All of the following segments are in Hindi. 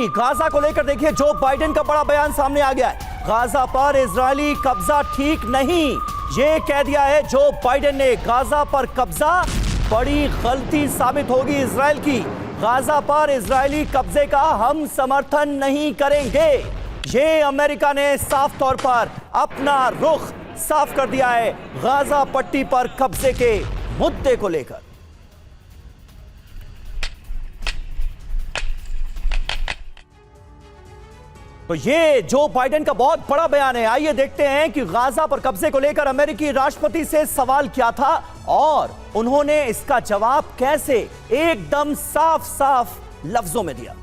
नहीं, गाजा को लेकर देखिए जो बाइडेन का बड़ा बयान सामने आ गया है। गाजा पर इजरायली कब्जा ठीक नहीं, ये कह दिया है जो बाइडेन ने। गाजा पर कब्जा बड़ी गलती साबित होगी इजराइल की। गाजा पर इजरायली कब्जे का हम समर्थन नहीं करेंगे। ये अमेरिका ने साफ तौर पर अपना रुख साफ कर दिया है गाजा पट्टी पर कब्जे के मुद्दे को लेकर। तो ये जो बाइडेन का बहुत बड़ा बयान है। आइए देखते हैं कि गाजा पर कब्जे को लेकर अमेरिकी राष्ट्रपति से सवाल क्या था और उन्होंने इसका जवाब कैसे एकदम साफ साफ लफ्जों में दिया।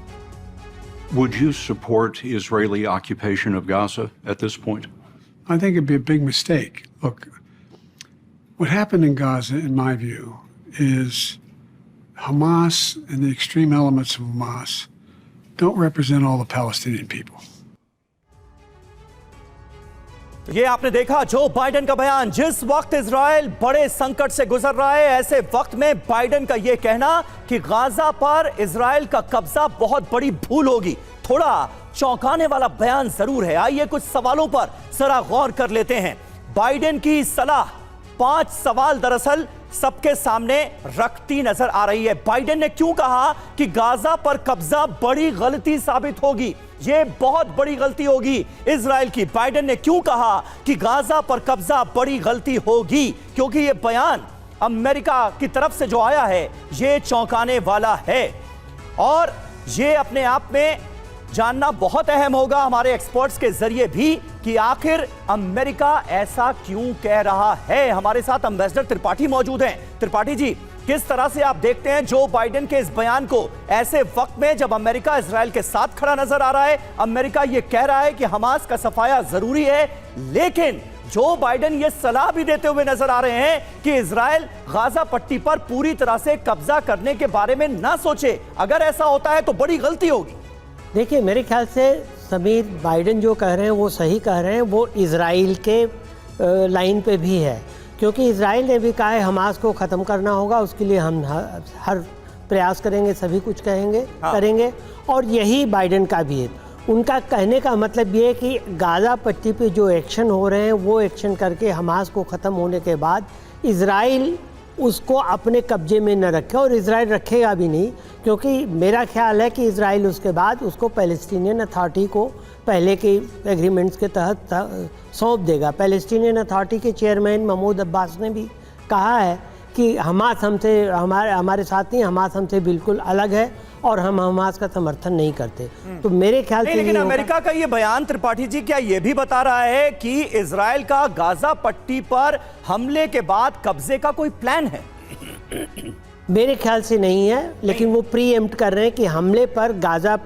Would you support Israeli occupation of Gaza at this point? I think it'd be a big mistake. Look, what happened in Gaza, in my view, is Hamas and the extreme elements of Hamas don't represent all the Palestinian people. ये आपने देखा जो बाइडेन का बयान। जिस वक्त इजराइल बड़े संकट से गुजर रहा है, ऐसे वक्त में बाइडेन का यह कहना कि गाजा पर इजराइल का कब्जा बहुत बड़ी भूल होगी, थोड़ा चौंकाने वाला बयान जरूर है। आइए कुछ सवालों पर जरा गौर कर लेते हैं। बाइडेन की सलाह 5 सवाल दरअसल सबके सामने रखती नजर आ रही है। बाइडेन ने क्यों कहा कि गाजा पर कब्जा बड़ी गलती साबित होगी, यह बहुत बड़ी गलती होगी इजराइल की। बाइडेन ने क्यों कहा कि गाजा पर कब्जा बड़ी गलती होगी, क्योंकि यह बयान अमेरिका की तरफ से जो आया है यह चौंकाने वाला है और यह अपने आप में जानना बहुत अहम होगा हमारे एक्सपर्ट्स के जरिए भी कि आखिर अमेरिका ऐसा क्यों कह रहा है। हमारे साथ एम्बेसडर त्रिपाठी मौजूद हैं। त्रिपाठी जी, किस तरह से आप देखते हैं जो बाइडेन के इस बयान को ऐसे वक्त में जब अमेरिका इजराइल के साथ खड़ा नजर आ रहा है। अमेरिका यह कह रहा है कि हमास का सफाया जरूरी है, लेकिन जो बाइडेन ये सलाह भी देते हुए नजर आ रहे हैं कि इजराइल गाजा पट्टी पर पूरी तरह से कब्जा करने के बारे में ना सोचे। अगर ऐसा होता है तो बड़ी गलती होगी। देखिए, मेरे ख्याल से समीर, बाइडेन जो कह रहे हैं वो सही कह रहे हैं। वो इजराइल के लाइन पे भी है, क्योंकि इजराइल ने भी कहा है हमास को ख़त्म करना होगा, उसके लिए हम हर प्रयास करेंगे, सभी कुछ करेंगे। और यही बाइडेन का भी है। उनका कहने का मतलब ये है कि गाजा पट्टी पे जो एक्शन हो रहे हैं वो एक्शन करके हमास को ख़त्म होने के बाद इजराइल उसको अपने कब्जे में न रखे, और इजराइल रखेगा भी नहीं, क्योंकि मेरा ख्याल है कि इजराइल उसके बाद उसको पैलेस्टीनियन अथॉरिटी को पहले के एग्रीमेंट्स के तहत सौंप देगा। पैलेस्टीनियन अथॉरिटी के चेयरमैन महमूद अब्बास ने भी कहा है कि हमास हमसे हमारे साथ नहीं, हमास हमसे बिल्कुल अलग है और हम हमास का समर्थन नहीं करते। तो मेरे ख्याल से लेकिन अमेरिका का ये बयान त्रिपाठी जी क्या ये भी बता रहा है कि इजराइल का गाजा पट्टी पर हमले के बाद कब्जे का कोई प्लान है? मेरे ख्याल से नहीं है, लेकिन वो प्री एम्प्ट कर रहे हैं कि हमले पर गाजा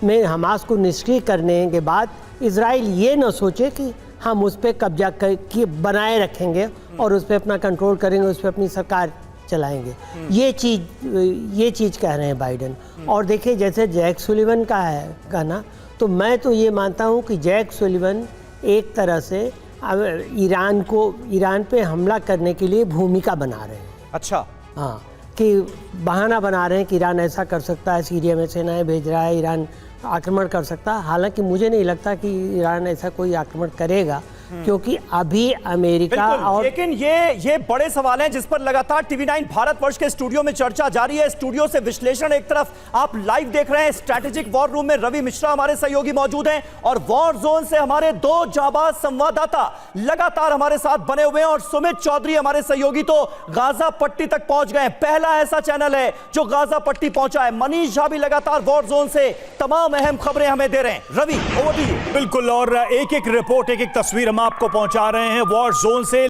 में हमास को निष्क्रिय करने के बाद इजराइल ये न सोचे कि हम उस पर कब्जा बनाए रखेंगे और उस पर अपना कंट्रोल करेंगे, उस पर अपनी सरकार चलाएंगे। ये चीज़ कह रहे हैं बाइडेन। और देखिए, जैसे जैक सुलिवन का है कहना, तो मैं तो ये मानता हूँ कि जैक सुलिवन एक तरह से ईरान पे हमला करने के लिए भूमिका बना रहे हैं। अच्छा, हाँ, कि बहाना बना रहे हैं कि ईरान ऐसा कर सकता है, सीरिया में सेनाएं भेज रहा है, ईरान आक्रमण कर सकता है। हालांकि मुझे नहीं लगता कि ईरान ऐसा कोई आक्रमण करेगा, क्योंकि अभी अमेरिका और लेकिन ये बड़े सवाल हैं जिस पर लगातार टीवी9 भारतवर्ष के स्टूडियो में चर्चा जारी है। स्टूडियो से विश्लेषण एक तरफ आप लाइव देख रहे हैं। स्ट्रैटेजिक वॉर रूम में रवि मिश्रा हमारे सहयोगी मौजूद हैं और वॉर जोन से हमारे 2 जाबाज संवाददाता लगातार हमारे साथ बने हुए हैं। और सुमित चौधरी हमारे सहयोगी तो गाजा पट्टी तक पहुंच गए। पहला ऐसा चैनल है जो गाजा पट्टी पहुंचा है। मनीष झा भी लगातार वॉर जोन से तमाम अहम खबरें हमें दे रहे हैं। Ravi, over to you. बिल्कुल, और एक एक रिपोर्ट, एक एक तस्वीर हम आपको पहुंचा रहे हैं वॉर जोन से।